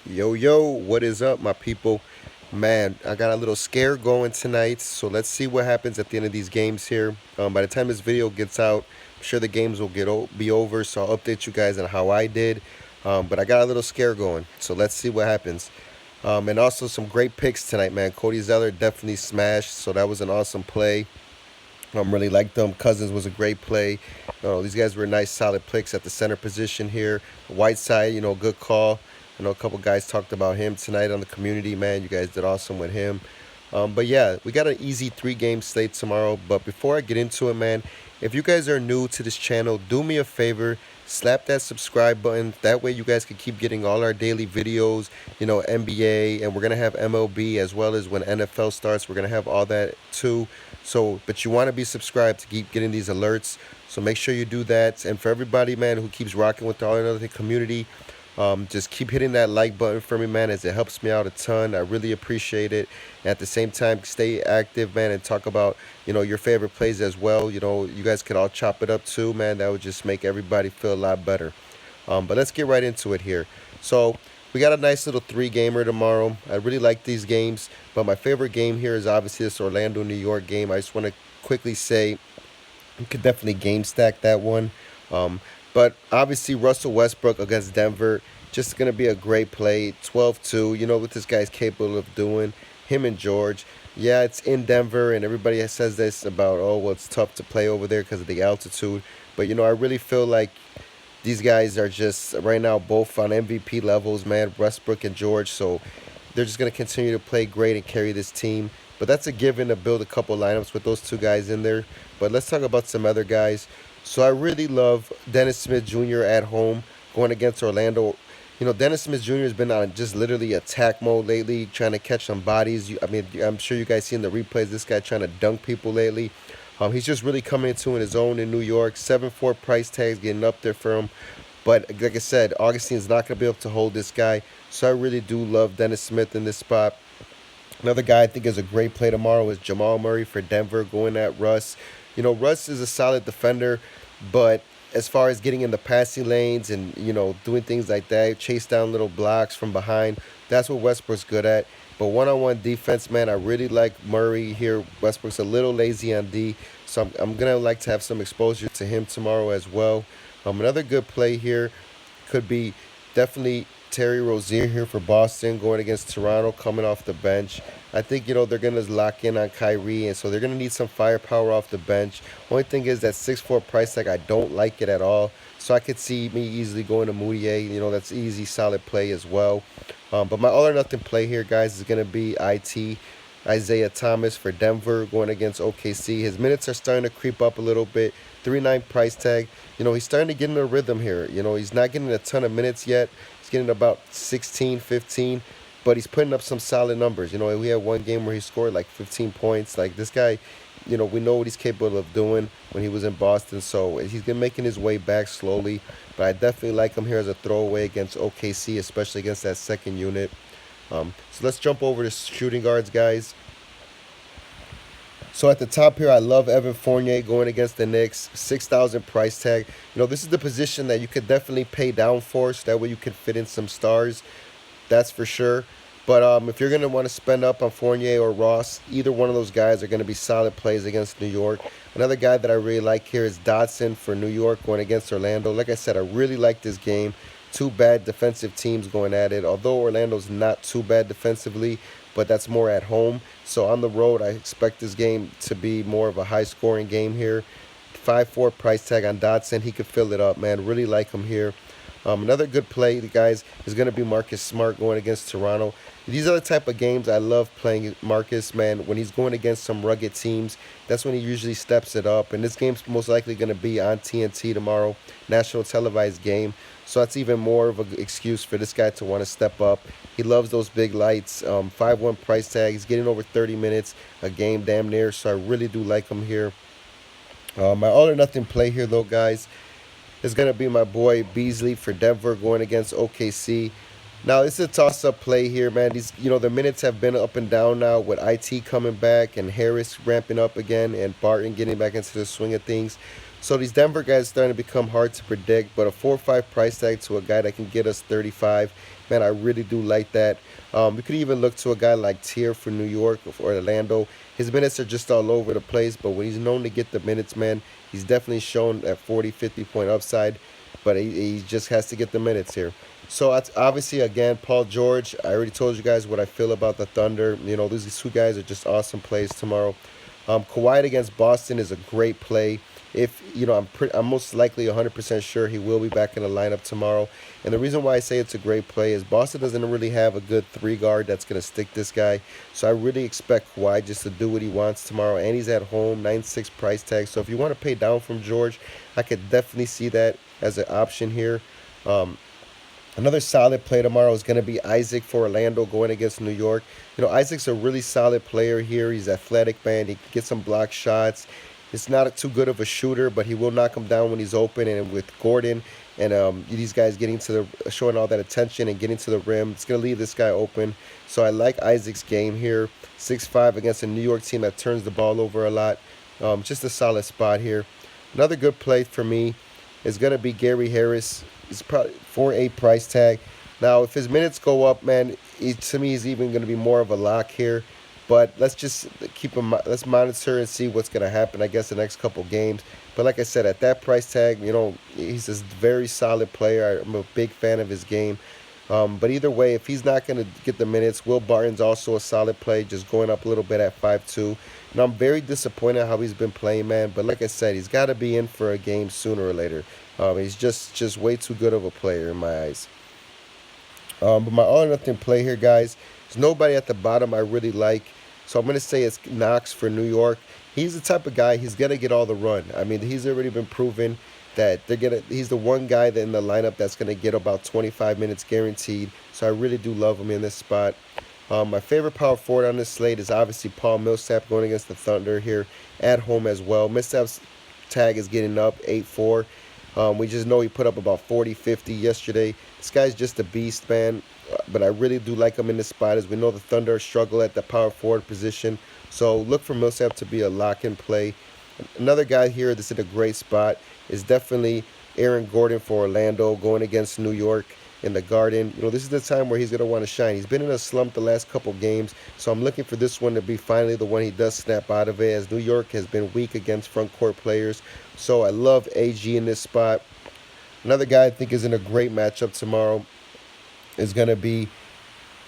Yo, what is up, my people? Man, I got a little scare going tonight, so let's see what happens at the end of these games here. By the time this video gets out, I'm sure the games will be over, so I'll update you guys on how I did. But I got a little scare going, so let's see what happens. And also some great picks tonight, man. Cody Zeller definitely smashed, so that was an awesome play. Really liked them. Cousins was a great play. These guys were nice, solid picks at the center position here. Whiteside, good call. I know a couple guys talked about him tonight on the community, man. You guys did awesome with him. But yeah, we got an easy 3-game slate tomorrow. But before I get into it, man, if you guys are new to this channel, do me a favor, slap that subscribe button. That way you guys can keep getting all our daily videos, NBA, and we're going to have MLB as well as when NFL starts. We're going to have all that too. So, but you want to be subscribed to keep getting these alerts. So make sure you do that. And for everybody, man, who keeps rocking with the All or Nothing community, just keep hitting that like button for me, man, as it helps me out a ton. I really appreciate it. And at the same time, stay active, man, and talk about, your favorite plays as well. You guys could all chop it up too, man. That would just make everybody feel a lot better. But let's get right into it here. So we got a nice little 3-gamer tomorrow. I really like these games, but my favorite game here is obviously this Orlando, New York game. I just want to quickly say you could definitely game stack that one. But obviously Russell Westbrook against Denver, just going to be a great play. 12-2, what this guy's capable of doing. Him and George. Yeah, it's in Denver, and everybody says this about, oh, well, it's tough to play over there because of the altitude. But, I really feel like these guys are just, right now, both on MVP levels, man, Westbrook and George. So they're just going to continue to play great and carry this team. But that's a given to build a couple lineups with those two guys in there. But let's talk about some other guys. So I really love Dennis Smith Jr. at home going against Orlando. Dennis Smith Jr. has been on just literally attack mode lately, trying to catch some bodies. I'm sure you guys seen the replays. This guy trying to dunk people lately. He's just really coming into his own in New York. 7-4 price tags getting up there for him. But like I said, Augustine's not going to be able to hold this guy. So I really do love Dennis Smith in this spot. Another guy I think is a great play tomorrow is Jamal Murray for Denver going at Russ. Russ is a solid defender, but as far as getting in the passing lanes and, doing things like that, chase down little blocks from behind, that's what Westbrook's good at. But one-on-one defense, man, I really like Murray here. Westbrook's a little lazy on D, so I'm going to like to have some exposure to him tomorrow as well. Another good play here could be definitely Terry Rozier here for Boston going against Toronto coming off the bench. I think, they're going to lock in on Kyrie, and so they're going to need some firepower off the bench. Only thing is that 6'4" price tag, I don't like it at all. So I could see me easily going to Moutier. That's easy, solid play as well. But my all or nothing play here, guys, is going to be Isaiah Thomas for Denver going against OKC. His minutes are starting to creep up a little bit. 3.9 price tag. He's starting to get in a rhythm here. He's not getting a ton of minutes yet. He's getting about 16, 15, but he's putting up some solid numbers. We had one game where he scored like 15 points. Like this guy, we know what he's capable of doing when he was in Boston. So he's been making his way back slowly. But I definitely like him here as a throwaway against OKC, especially against that second unit. So let's jump over to shooting guards, guys. So at the top here, I love Evan Fournier going against the Knicks. 6,000 price tag. This is the position that you could definitely pay down for, so that way you can fit in some stars. That's for sure. But if you're going to want to spend up on Fournier or Ross, either one of those guys are going to be solid plays against New York. Another guy that I really like here is Dotson for New York going against Orlando. Like I said, I really like this game. Two bad defensive teams going at it. Although Orlando's not too bad defensively, but that's more at home. So on the road, I expect this game to be more of a high-scoring game here. 5-4 price tag on Dotson. He could fill it up, man. Really like him here. Another good play, guys, is going to be Marcus Smart going against Toronto. These are the type of games I love playing Marcus, man. When he's going against some rugged teams, that's when he usually steps it up. And this game's most likely going to be on TNT tomorrow, national televised game. So that's even more of an excuse for this guy to want to step up. He loves those big lights. 5-1 price tag. He's getting over 30 minutes a game damn near. So I really do like him here. My all or nothing play here, though, guys, is going to be my boy Beasley for Denver going against OKC. Now, it's a toss-up play here, man. The minutes have been up and down now with IT coming back and Harris ramping up again and Barton getting back into the swing of things. So these Denver guys are starting to become hard to predict, but a 4 or 5 price tag to a guy that can get us 35, man, I really do like that. We could even look to a guy like Tier for New York or Orlando. His minutes are just all over the place, but when he's known to get the minutes, man, he's definitely shown that 40, 50 point upside, but he just has to get the minutes here. So obviously, again, Paul George. I already told you guys what I feel about the Thunder. You know, these two guys are just awesome plays tomorrow. Kawhi against Boston is a great play. If you know, I'm most likely 100% sure he will be back in the lineup tomorrow. And the reason why I say it's a great play is Boston doesn't really have a good three guard that's gonna stick this guy. So I really expect Kawhi just to do what he wants tomorrow. And he's at home, 9.6 price tag. So if you want to pay down from George, I could definitely see that as an option here. Um, Another solid play tomorrow is going to be Isaac for Orlando going against New York. You know, Isaac's a really solid player here. He's athletic, man. He can get some block shots. It's not too good of a shooter, but he will knock him down when he's open. And with Gordon and these guys getting to the showing all that attention and getting to the rim, it's going to leave this guy open. So I like Isaac's game here. 6'5" against a New York team that turns the ball over a lot. Just a solid spot here. Another good play for me is going to be Gary Harris. He's probably 4.8 price tag. Now, if his minutes go up, man, to me, he's even going to be more of a lock here. But let's just keep him. Let's monitor and see what's going to happen. I guess the next couple games. But like I said, at that price tag, you know, he's a very solid player. I'm a big fan of his game. But either way, if he's not going to get the minutes, Will Barton's also a solid play, just going up a little bit at 5.2. And I'm very disappointed how he's been playing, man. But like I said, he's got to be in for a game sooner or later. He's just way too good of a player in my eyes. But my all or nothing play here, guys, there's nobody at the bottom I really like. So I'm going to say it's Knox for New York. He's the type of guy, he's going to get all the run. I mean, he's already been proven that he's the one guy that in the lineup that's going to get about 25 minutes guaranteed. So I really do love him in this spot. My favorite power forward on this slate is obviously Paul Millsap going against the Thunder here at home as well. Millsap's tag is getting up 8.4. We just know he put up about 40, 50 yesterday. This guy's just a beast, man. But I really do like him in this spot, as we know the Thunder struggle at the power forward position. So look for Millsap to be a lock-in play. Another guy here that's in a great spot is definitely Aaron Gordon for Orlando going against New York in the Garden. You know, this is the time where he's going to want to shine. He's been in a slump the last couple games, so I'm looking for this one to be finally the one he does snap out of it, as New York has been weak against front court players. So I love AG in this spot. Another guy I think is in a great matchup tomorrow is going to be,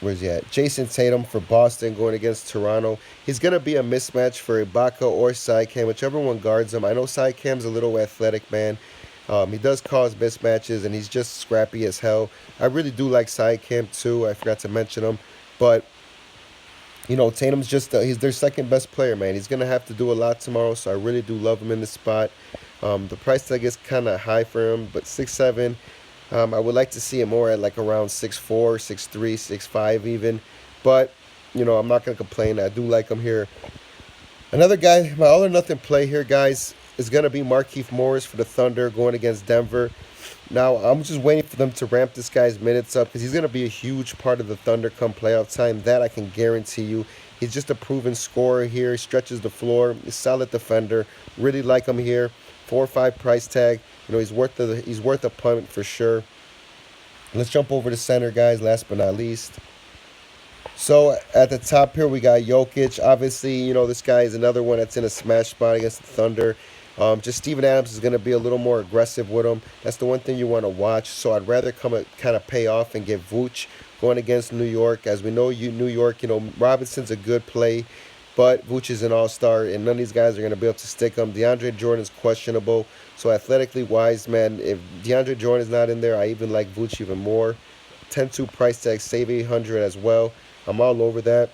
where's he at? Jason Tatum for Boston going against Toronto. He's going to be a mismatch for Ibaka or Siakam, whichever one guards him. I know Siakam's a little athletic, man. He does cause mismatches, and he's just scrappy as hell. I really do like Siakam, too. I forgot to mention him. But, you know, Tatum's just, he's their second best player, man. He's going to have to do a lot tomorrow, so I really do love him in this spot. The price tag is kind of high for him, but 6'7". I would like to see him more at like around 6'4", 6'3", 6'5" even. But, you know, I'm not going to complain. I do like him here. Another guy, my all or nothing play here, guys, is going to be Markieff Morris for the Thunder going against Denver. Now, I'm just waiting for them to ramp this guy's minutes up, because he's going to be a huge part of the Thunder come playoff time. That I can guarantee you. He's just a proven scorer here. He stretches the floor. He's a solid defender. Really like him here. 4 or 5 price tag. You know, he's worth a punt for sure. Let's jump over to center, guys, last but not least. So at the top here, we got Jokic. Obviously, you know, this guy is another one that's in a smash spot against the Thunder. Just Steven Adams is going to be a little more aggressive with him. That's the one thing you want to watch. So I'd rather kind of pay off and get Vooch going against New York. As we know, New York, you know, Robinson's a good play, but Vooch is an all-star, and none of these guys are going to be able to stick him. DeAndre Jordan's questionable. So athletically wise, man, if DeAndre Jordan is not in there, I even like Vooch even more. 10-2 price tag, save 800 as well. I'm all over that.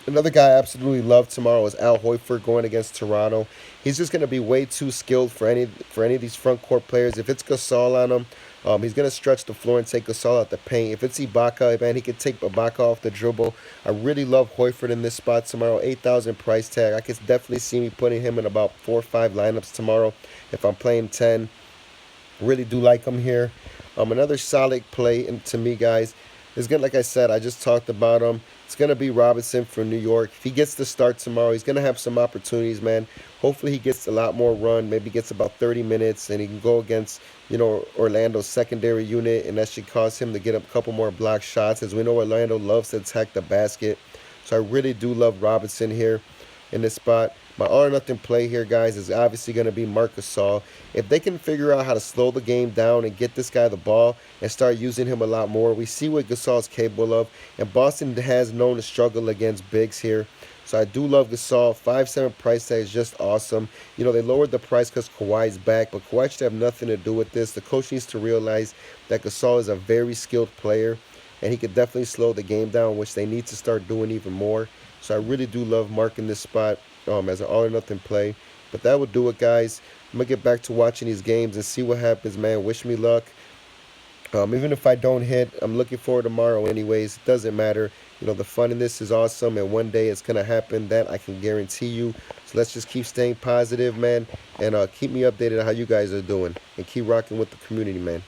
Another guy I absolutely love tomorrow is Al Horford going against Toronto. He's just going to be way too skilled for any of these front court players. If it's Gasol on him, he's going to stretch the floor and take Gasol out the paint. If it's Ibaka, man, he can take Ibaka off the dribble. I really love Horford in this spot tomorrow. 8,000 price tag. I could definitely see me putting him in about 4 or 5 lineups tomorrow if I'm playing 10. Really do like him here. Another solid play to me, guys. It's gonna, like I said, I just talked about him. It's gonna be Robinson for New York. If he gets the start tomorrow, he's gonna have some opportunities, man. Hopefully, he gets a lot more run. Maybe gets about 30 minutes, and he can go against, Orlando's secondary unit, and that should cause him to get a couple more block shots. As we know, Orlando loves to attack the basket, so I really do love Robinson here in this spot. My all or nothing play here, guys, is obviously going to be Marc Gasol. If they can figure out how to slow the game down and get this guy the ball and start using him a lot more, we see what Gasol is capable of. And Boston has known to struggle against bigs here. So I do love Gasol. 5.7 price tag is just awesome. They lowered the price because Kawhi's back, but Kawhi should have nothing to do with this. The coach needs to realize that Gasol is a very skilled player, and he could definitely slow the game down, which they need to start doing even more. So I really do love marking this spot as an all or nothing play. But that would do it, guys. I'm going to get back to watching these games and see what happens, man. Wish me luck. Even if I don't hit, I'm looking forward tomorrow anyways. It doesn't matter. The fun in this is awesome, and one day it's going to happen. That I can guarantee you. So let's just keep staying positive, man, and keep me updated on how you guys are doing, and keep rocking with the community, man.